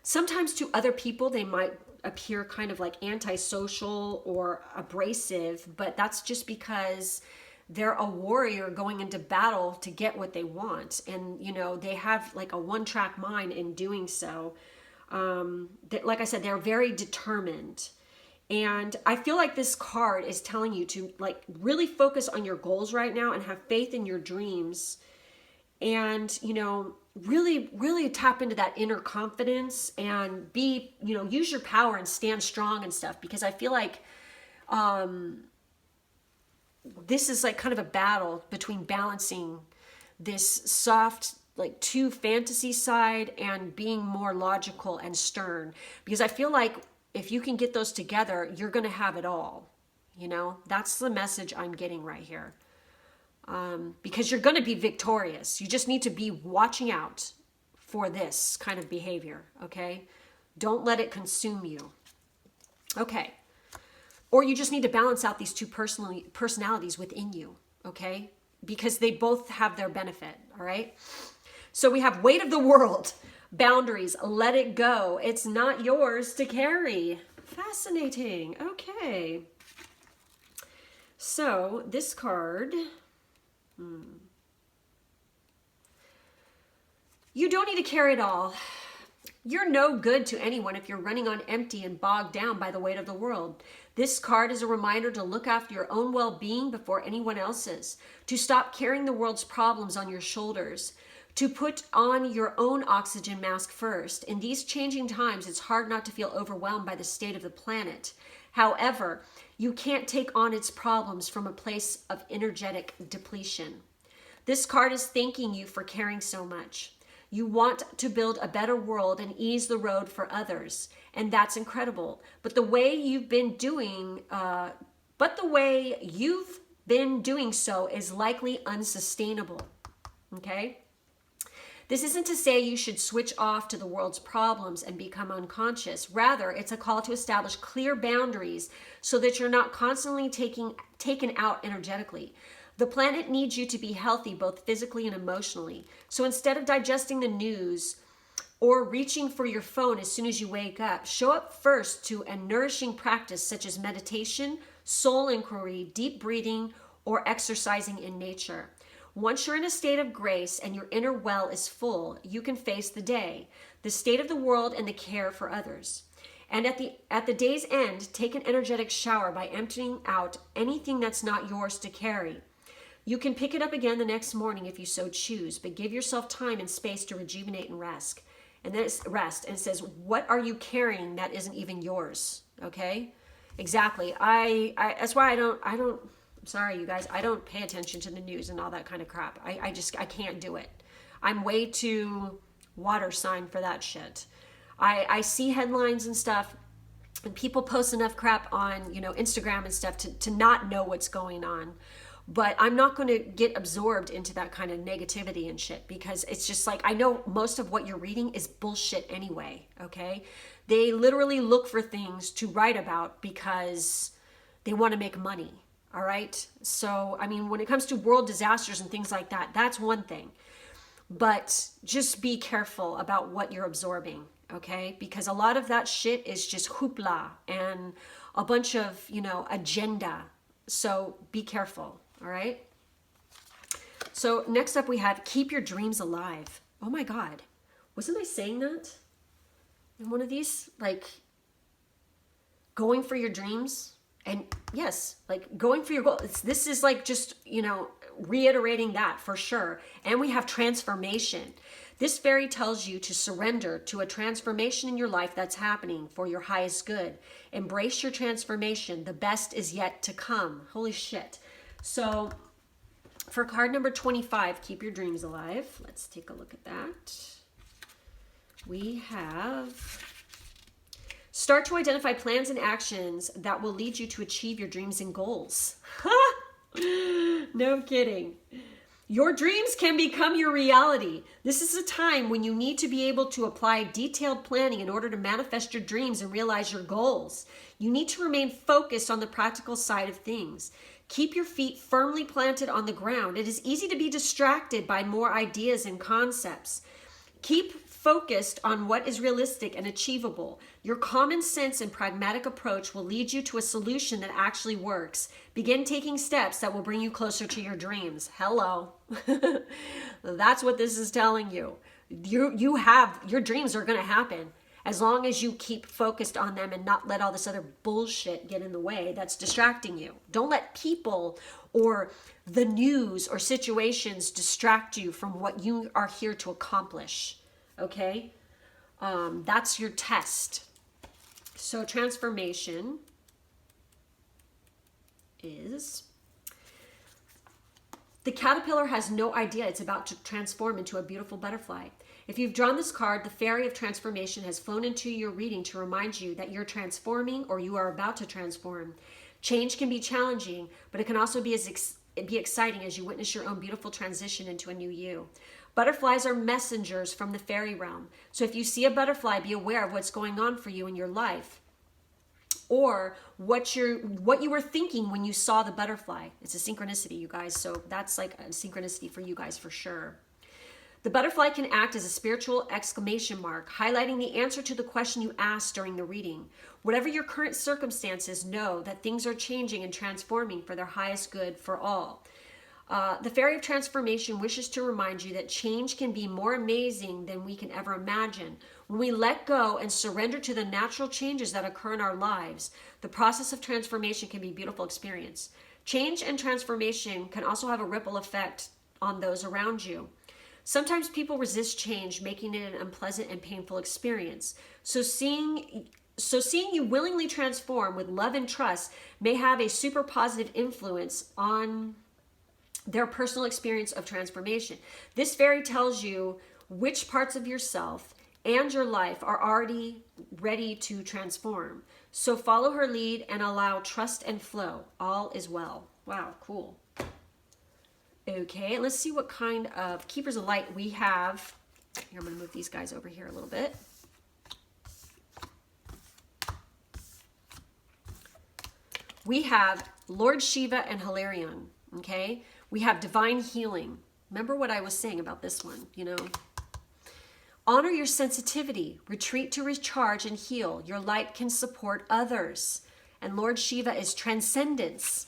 Sometimes to other people, they might appear kind of like antisocial or abrasive, but that's just because they're a warrior going into battle to get what they want. And, you know, they have like a one-track mind in doing so. Like I said, they're very determined. And I feel like this card is telling you to like really focus on your goals right now and have faith in your dreams. And, you know, really tap into that inner confidence and be, you know, use your power and stand strong and stuff, because I feel like this is like kind of a battle between balancing this soft, like too fantasy side and being more logical and stern, because I feel like if you can get those together, you're going to have it all. You know, that's the message I'm getting right here. Because you're going to be victorious. You just need to be watching out for this kind of behavior, okay? Don't let it consume you. Okay. Or you just need to balance out these two personalities within you, okay? Because they both have their benefit, all right? So we have weight of the world, boundaries, let it go. It's not yours to carry. Fascinating. Okay. So this card... You don't need to carry it all. You're no good to anyone if you're running on empty and bogged down by the weight of the world. This card is a reminder to look after your own well-being before anyone else's, to stop carrying the world's problems on your shoulders, to put on your own oxygen mask first. In these changing times, it's hard not to feel overwhelmed by the state of the planet. However, you can't take on its problems from a place of energetic depletion. This card is thanking you for caring so much. You want to build a better world and ease the road for others, and that's incredible. But the way you've been doing, so is likely unsustainable. Okay? This isn't to say you should switch off to the world's problems and become unconscious. Rather, it's a call to establish clear boundaries so that you're not constantly taken out energetically. The planet needs you to be healthy both physically and emotionally. So instead of digesting the news or reaching for your phone as soon as you wake up, show up first to a nourishing practice such as meditation, soul inquiry, deep breathing, or exercising in nature. Once you're in a state of grace and your inner well is full, you can face the day, the state of the world, and the care for others. And at the day's end, take an energetic shower by emptying out anything that's not yours to carry. You can pick it up again the next morning if you so choose, but give yourself time and space to rejuvenate and rest. And then it's rest. And it says, what are you carrying that isn't even yours? Okay? Exactly. That's why I don't, I'm sorry, you guys, I don't pay attention to the news and all that kind of crap. I can't do it. I'm way too water sign for that shit. I see headlines and stuff, and people post enough crap on, Instagram and stuff to not know what's going on. But I'm not going to get absorbed into that kind of negativity and shit, because it's just like, I know most of what you're reading is bullshit anyway, okay? They literally look for things to write about because they want to make money, all right? So, I mean, when it comes to world disasters and things like that, that's one thing. But just be careful about what you're absorbing, okay? Because a lot of that shit is just hoopla and a bunch of, agenda. So be careful. All right. So next up we have keep your dreams alive. Oh my God. Wasn't I saying that in one of these? Like going for your dreams. And yes, like going for your goal. This is like just, reiterating that for sure. And we have transformation. This fairy tells you to surrender to a transformation in your life that's happening for your highest good. Embrace your transformation. The best is yet to come. Holy shit. So for card number 25, keep your dreams alive. Let's take a look at that. We have start to identify plans and actions that will lead you to achieve your dreams and goals. No kidding. Your dreams can become your reality. This is a time when you need to be able to apply detailed planning in order to manifest your dreams and realize your goals. You need to remain focused on the practical side of things. Keep your feet firmly planted on the ground. It is easy to be distracted by more ideas and concepts. Keep focused on what is realistic and achievable. Your common sense and pragmatic approach will lead you to a solution that actually works. Begin taking steps that will bring you closer to your dreams. Hello. That's what this is telling you. Your dreams are going to happen as long as you keep focused on them and not let all this other bullshit get in the way that's distracting you. Don't let people or the news or situations distract you from what you are here to accomplish. Okay? That's your test. So transformation is the caterpillar has no idea it's about to transform into a beautiful butterfly. If you've drawn this card, the fairy of transformation has flown into your reading to remind you that you're transforming or you are about to transform. Change can be challenging, but it can also be exciting as you witness your own beautiful transition into a new you. Butterflies are messengers from the fairy realm. So if you see a butterfly, be aware of what's going on for you in your life, or what you were thinking when you saw the butterfly. It's a synchronicity, you guys. So that's like a synchronicity for you guys for sure. The butterfly can act as a spiritual exclamation mark, highlighting the answer to the question you asked during the reading. Whatever your current circumstances, know that things are changing and transforming for their highest good for all. The fairy of transformation wishes to remind you that change can be more amazing than we can ever imagine. When we let go and surrender to the natural changes that occur in our lives, the process of transformation can be a beautiful experience. Change and transformation can also have a ripple effect on those around you. Sometimes people resist change, making it an unpleasant and painful experience. So seeing you willingly transform with love and trust may have a super positive influence on their personal experience of transformation. This fairy tells you which parts of yourself and your life are already ready to transform. So follow her lead and allow trust and flow. All is well. Wow, cool. Okay, let's see what kind of keepers of light we have Here, I'm going to move these guys over here a little bit. We have Lord Shiva and Hilarion, okay? We have divine healing. Remember what I was saying about this one, you know? Honor your sensitivity. Retreat to recharge and heal. Your light can support others. And Lord Shiva is transcendence.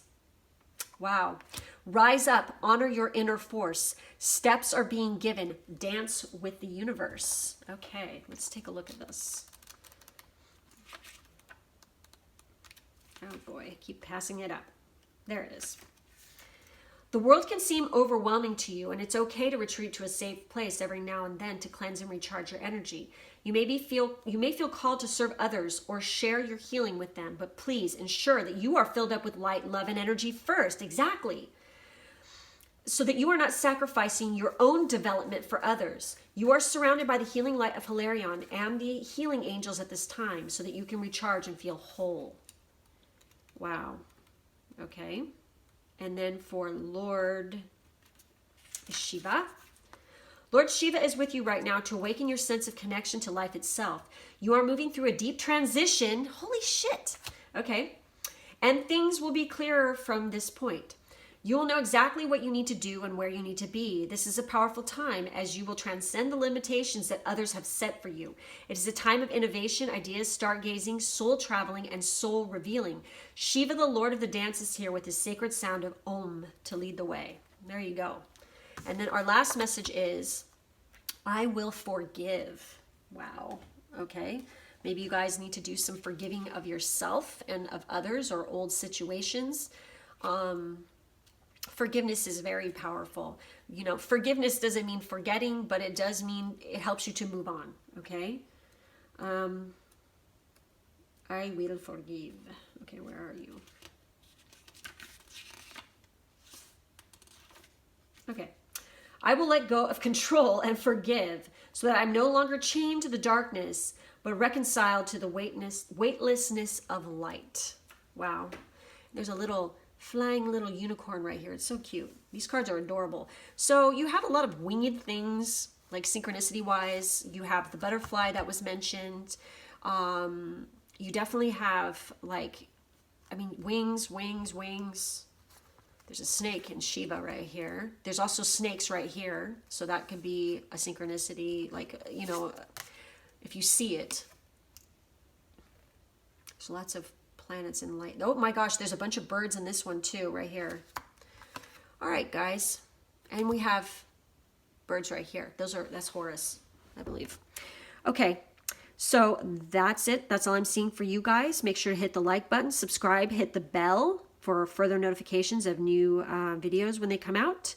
Wow. Rise up. Honor your inner force. Steps are being given. Dance with the universe. Okay, let's take a look at this. Oh boy, I keep passing it up. There it is. The world can seem overwhelming to you, and it's okay to retreat to a safe place every now and then to cleanse and recharge your energy. You may feel called to serve others or share your healing with them, but please ensure that you are filled up with light, love, and energy first. Exactly. So that you are not sacrificing your own development for others. You are surrounded by the healing light of Hilarion and the healing angels at this time so that you can recharge and feel whole. Wow. Okay. And then for Lord Shiva. Lord Shiva is with you right now to awaken your sense of connection to life itself. You are moving through a deep transition. Holy shit. Okay. And things will be clearer from this point. You will know exactly what you need to do and where you need to be. This is a powerful time as you will transcend the limitations that others have set for you. It is a time of innovation, ideas, stargazing, soul traveling, and soul revealing. Shiva, the Lord of the dance, is here with his sacred sound of Om to lead the way. There you go. And then our last message is, I will forgive. Wow. Okay. Maybe you guys need to do some forgiving of yourself and of others or old situations. Forgiveness is very powerful. You know, forgiveness doesn't mean forgetting, but it does mean it helps you to move on, okay? I will forgive. Okay, where are you? Okay. I will let go of control and forgive so that I'm no longer chained to the darkness, but reconciled to the weightlessness of light. Wow. There's a little flying little unicorn right here. It's so cute. These cards are adorable. So you have a lot of winged things, like synchronicity wise. You have the butterfly that was mentioned. You definitely have like, I mean, wings. There's a snake in Shiva right here. There's also snakes right here. So that could be a synchronicity, like, you know, if you see it. So lots of planets in light. Oh my gosh, there's a bunch of birds in this one too, right here. All right, guys. And we have birds right here. That's Horus, I believe. Okay, so that's it. That's all I'm seeing for you guys. Make sure to hit the like button, subscribe, hit the bell for further notifications of new videos when they come out.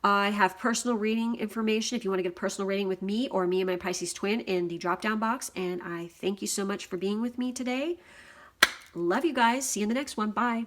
I have personal reading information if you want to get a personal reading with me or me and my Pisces twin in the drop-down box. And I thank you so much for being with me today. Love you guys. See you in the next one. Bye.